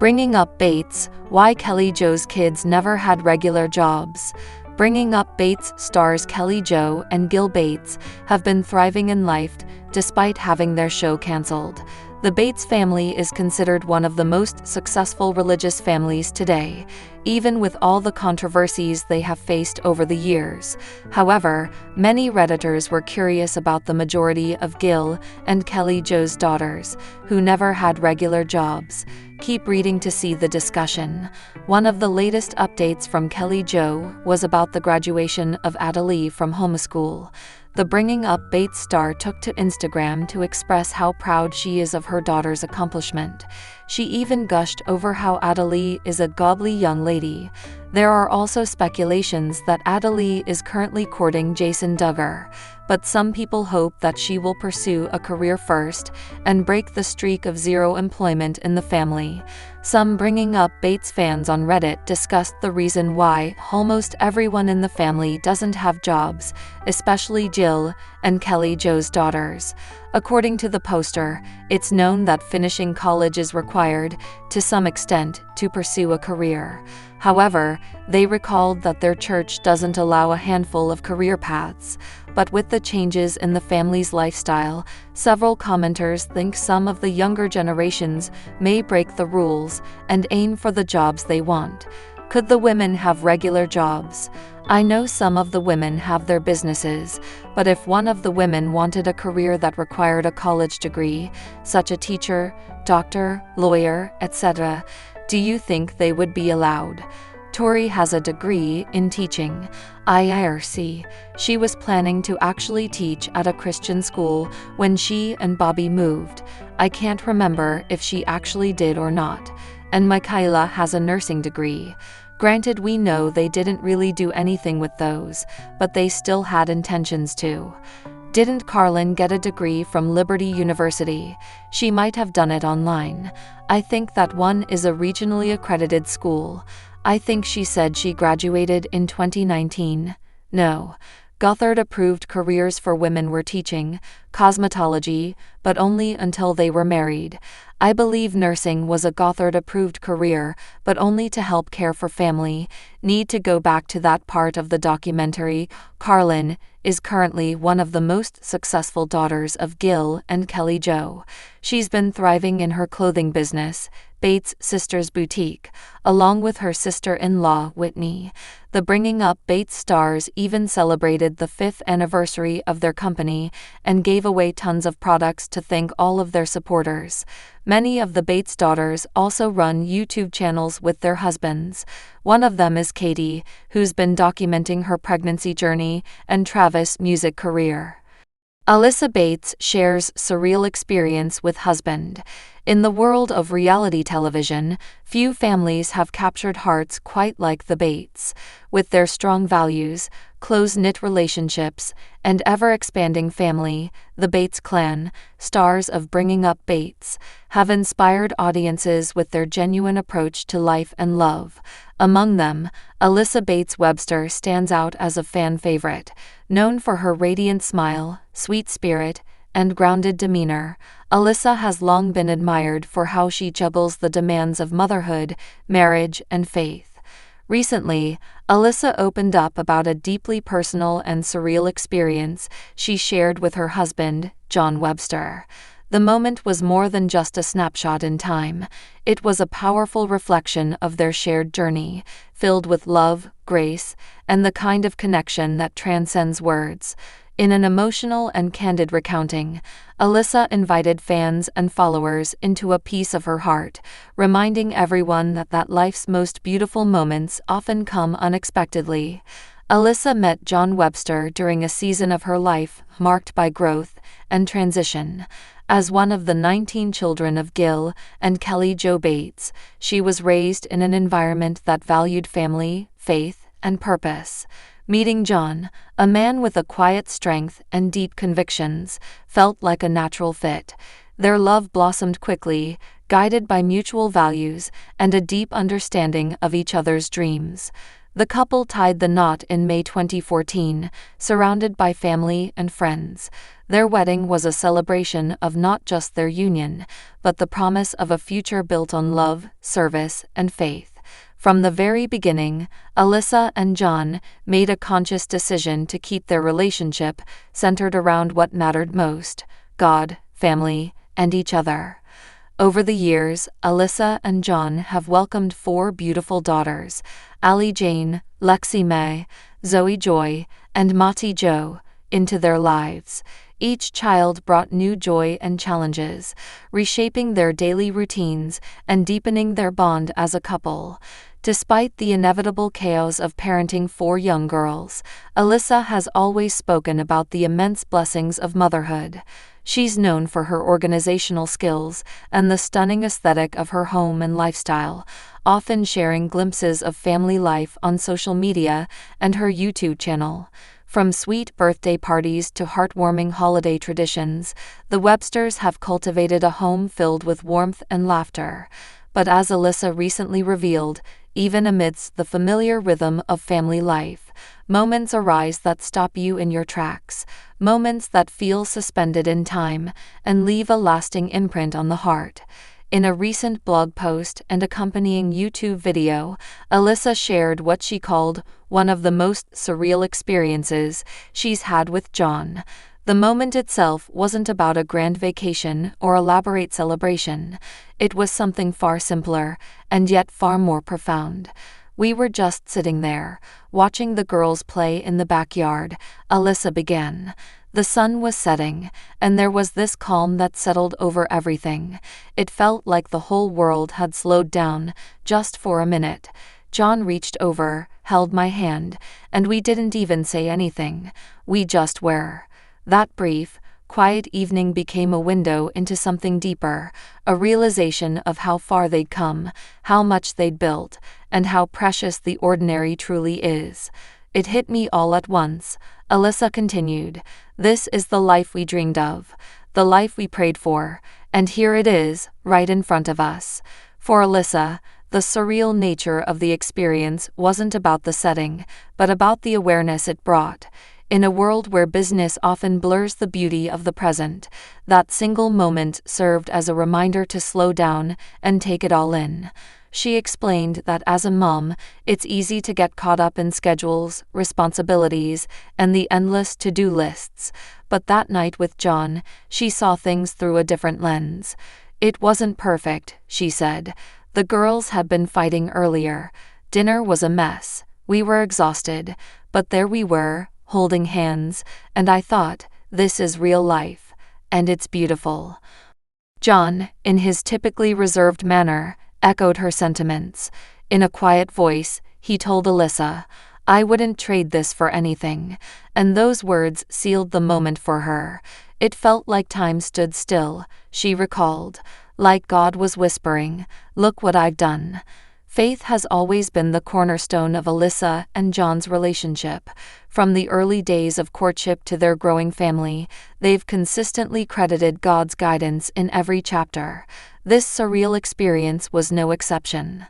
Bringing up Bates, why Kelly Jo's kids never had regular jobs. Bringing Up Bates stars Kelly Jo and Gil Bates have been thriving in life despite having their show canceled. The Bates family is considered one of the most successful religious families today, even with all the controversies they have faced over the years. However, many Redditors were curious about the majority of Gil and Kelly Jo's daughters, who never had regular jobs. Keep reading to see the discussion. One of the latest updates from Kelly Jo was about the graduation of Alyssa from homeschool. The Bringing Up Bates star took to Instagram to express how proud she is of her daughter's accomplishment. She even gushed over how Alyssa is a godly young lady. There are also speculations that Alyssa is currently courting Jason Duggar, but some people hope that she will pursue a career first and break the streak of zero employment in the family. Some Bringing Up Bates fans on Reddit discussed the reason why almost everyone in the family doesn't have jobs, especially Jill and Kelly Jo's daughters. According to the poster, it's known that finishing college is required, to some extent, to pursue a career. However, they recalled that their church doesn't allow a handful of career paths. But with the changes in the family's lifestyle, several commenters think some of the younger generations may break the rules and aim for the jobs they want. Could the women have regular jobs? I know some of the women have their businesses, but if one of the women wanted a career that required a college degree, such as teacher, doctor, lawyer, etc., do you think they would be allowed? Tori has a degree in teaching, IRC. She was planning to actually teach at a Christian school when she and Bobby moved. I can't remember if she actually did or not. And Michaela has a nursing degree. Granted, we know they didn't really do anything with those, but they still had intentions to. Didn't Carlin get a degree from Liberty University? She might have done it online. I think that one is a regionally accredited school. I think she said she graduated in 2019. No. Gothard-approved careers for women were teaching, cosmetology, but only until they were married. I believe nursing was a Gothard-approved career, but only to help care for family. Need to go back to that part of the documentary. Carlin is currently one of the most successful daughters of Gil and Kelly Jo. She's been thriving in her clothing business, Bates Sisters Boutique, along with her sister-in-law, Whitney. The Bringing Up Bates stars even celebrated the 5th anniversary of their company and gave away tons of products to thank all of their supporters. Many of the Bates daughters also run YouTube channels with their husbands. One of them is Katie, who's been documenting her pregnancy journey, and Travis' music career. Alyssa Bates shares surreal experience with husband. In the world of reality television, few families have captured hearts quite like the Bates. With their strong values, close-knit relationships, and ever-expanding family, the Bates clan, stars of Bringing Up Bates, have inspired audiences with their genuine approach to life and love. Among them, Alyssa Bates Webster stands out as a fan favorite. Known for her radiant smile, sweet spirit, and grounded demeanor, Alyssa has long been admired for how she juggles the demands of motherhood, marriage, and faith. Recently, Alyssa opened up about a deeply personal and surreal experience she shared with her husband, John Webster. The moment was more than just a snapshot in time. It was a powerful reflection of their shared journey, filled with love, grace, and the kind of connection that transcends words. In an emotional and candid recounting, Alyssa invited fans and followers into a piece of her heart, reminding everyone that life's most beautiful moments often come unexpectedly. Alyssa met John Webster during a season of her life marked by growth and transition. As one of the 19 children of Gil and Kelly Jo Bates, she was raised in an environment that valued family, faith, and purpose. Meeting John, a man with a quiet strength and deep convictions, felt like a natural fit. Their love blossomed quickly, guided by mutual values and a deep understanding of each other's dreams. The couple tied the knot in May 2014, surrounded by family and friends. Their wedding was a celebration of not just their union, but the promise of a future built on love, service, and faith. From the very beginning, Alyssa and John made a conscious decision to keep their relationship centered around what mattered most: God, family, and each other. Over the years, Alyssa and John have welcomed 4 beautiful daughters: Allie Jane, Lexi May, Zoe Joy, and Mati Jo, into their lives. Each child brought new joy and challenges, reshaping their daily routines and deepening their bond as a couple. Despite the inevitable chaos of parenting 4 young girls, Alyssa has always spoken about the immense blessings of motherhood. She's known for her organizational skills and the stunning aesthetic of her home and lifestyle, often sharing glimpses of family life on social media and her YouTube channel. From sweet birthday parties to heartwarming holiday traditions, the Websters have cultivated a home filled with warmth and laughter. But as Alyssa recently revealed, even amidst the familiar rhythm of family life, moments arise that stop you in your tracks, moments that feel suspended in time and leave a lasting imprint on the heart. In a recent blog post and accompanying YouTube video, Alyssa shared what she called one of the most surreal experiences she's had with John. The moment itself wasn't about a grand vacation or elaborate celebration. It was something far simpler, and yet far more profound. We were just sitting there, watching the girls play in the backyard, Alyssa began. The sun was setting, and there was this calm that settled over everything. It felt like the whole world had slowed down, just for a minute. John reached over, held my hand, and we didn't even say anything. We just were. That brief, quiet evening became a window into something deeper, a realization of how far they'd come, how much they'd built, and how precious the ordinary truly is. It hit me all at once, Alyssa continued. This is the life we dreamed of, the life we prayed for, and here it is, right in front of us. For Alyssa, the surreal nature of the experience wasn't about the setting, but about the awareness it brought. In a world where business often blurs the beauty of the present, that single moment served as a reminder to slow down and take it all in. She explained that as a mom, it's easy to get caught up in schedules, responsibilities, and the endless to-do lists. But that night with John, she saw things through a different lens. It wasn't perfect, she said. The girls had been fighting earlier. Dinner was a mess. We were exhausted. But there we were, holding hands, and I thought, this is real life. And it's beautiful. John, in his typically reserved manner, echoed her sentiments. In a quiet voice, he told Alyssa, "I wouldn't trade this for anything." And those words sealed the moment for her. It felt like time stood still, she recalled. Like God was whispering, "Look what I've done." Faith has always been the cornerstone of Alyssa and John's relationship. From the early days of courtship to their growing family, they've consistently credited God's guidance in every chapter. This surreal experience was no exception.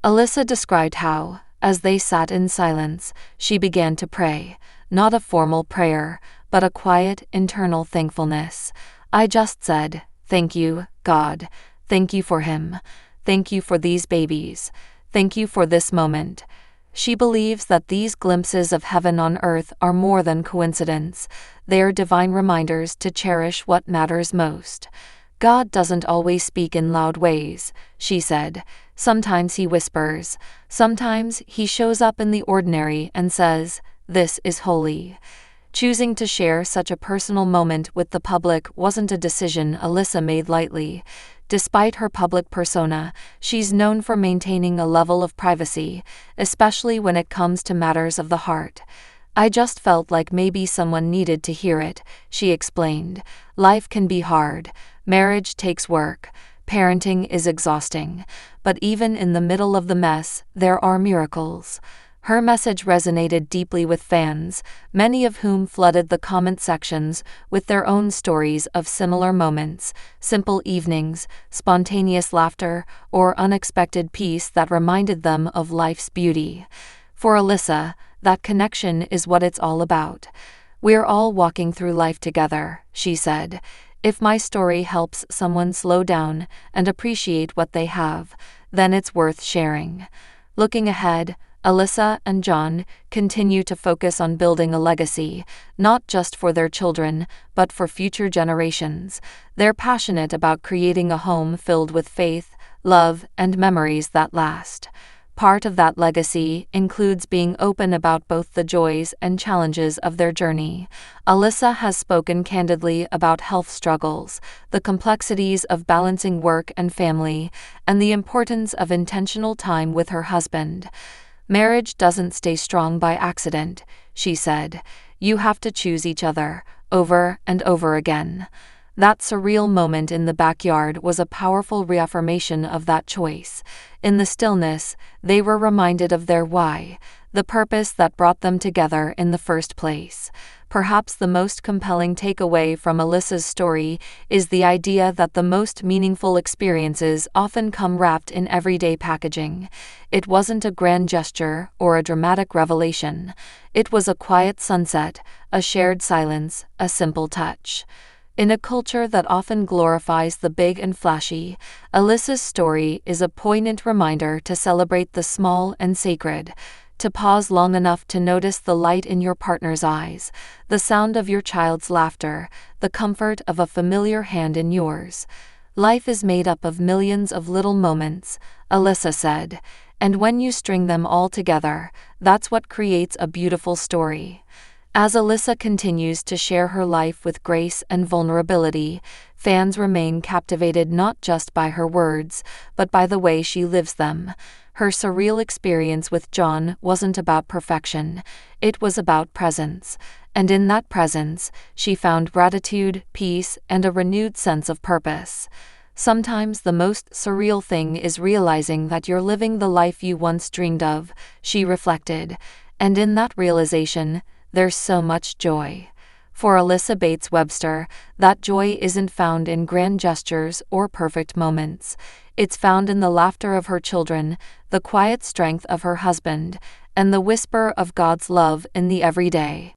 Alyssa described how, as they sat in silence, she began to pray. Not a formal prayer, but a quiet, internal thankfulness. "I just said, thank you, God. Thank you for him. Thank you for these babies. Thank you for this moment." She believes that these glimpses of heaven on earth are more than coincidence. They are divine reminders to cherish what matters most. God doesn't always speak in loud ways, she said. Sometimes he whispers. Sometimes he shows up in the ordinary and says, "This is holy." Choosing to share such a personal moment with the public wasn't a decision Alyssa made lightly. Despite her public persona, she's known for maintaining a level of privacy, especially when it comes to matters of the heart. "I just felt like maybe someone needed to hear it," she explained. "Life can be hard. Marriage takes work. Parenting is exhausting. But even in the middle of the mess, there are miracles." Her message resonated deeply with fans, many of whom flooded the comment sections with their own stories of similar moments, simple evenings, spontaneous laughter, or unexpected peace that reminded them of life's beauty. For Alyssa, that connection is what it's all about. "We're all walking through life together," she said. "If my story helps someone slow down and appreciate what they have, then it's worth sharing." Looking ahead, Alyssa and John continue to focus on building a legacy, not just for their children, but for future generations. They're passionate about creating a home filled with faith, love, and memories that last. Part of that legacy includes being open about both the joys and challenges of their journey. Alyssa has spoken candidly about health struggles, the complexities of balancing work and family, and the importance of intentional time with her husband. "Marriage doesn't stay strong by accident," she said. "You have to choose each other, over and over again." That surreal moment in the backyard was a powerful reaffirmation of that choice. In the stillness, they were reminded of their why, the purpose that brought them together in the first place. Perhaps the most compelling takeaway from Alyssa's story is the idea that the most meaningful experiences often come wrapped in everyday packaging. It wasn't a grand gesture or a dramatic revelation. It was a quiet sunset, a shared silence, a simple touch. In a culture that often glorifies the big and flashy, Alyssa's story is a poignant reminder to celebrate the small and sacred, to pause long enough to notice the light in your partner's eyes, the sound of your child's laughter, the comfort of a familiar hand in yours. "Life is made up of millions of little moments," Alyssa said, "and when you string them all together, that's what creates a beautiful story." As Alyssa continues to share her life with grace and vulnerability, fans remain captivated not just by her words, but by the way she lives them. Her surreal experience with John wasn't about perfection, it was about presence. And in that presence, she found gratitude, peace, and a renewed sense of purpose. "Sometimes the most surreal thing is realizing that you're living the life you once dreamed of," she reflected. And in that realization, there's so much joy. For Alyssa Bates Webster, that joy isn't found in grand gestures or perfect moments. It's found in the laughter of her children, the quiet strength of her husband, and the whisper of God's love in the everyday.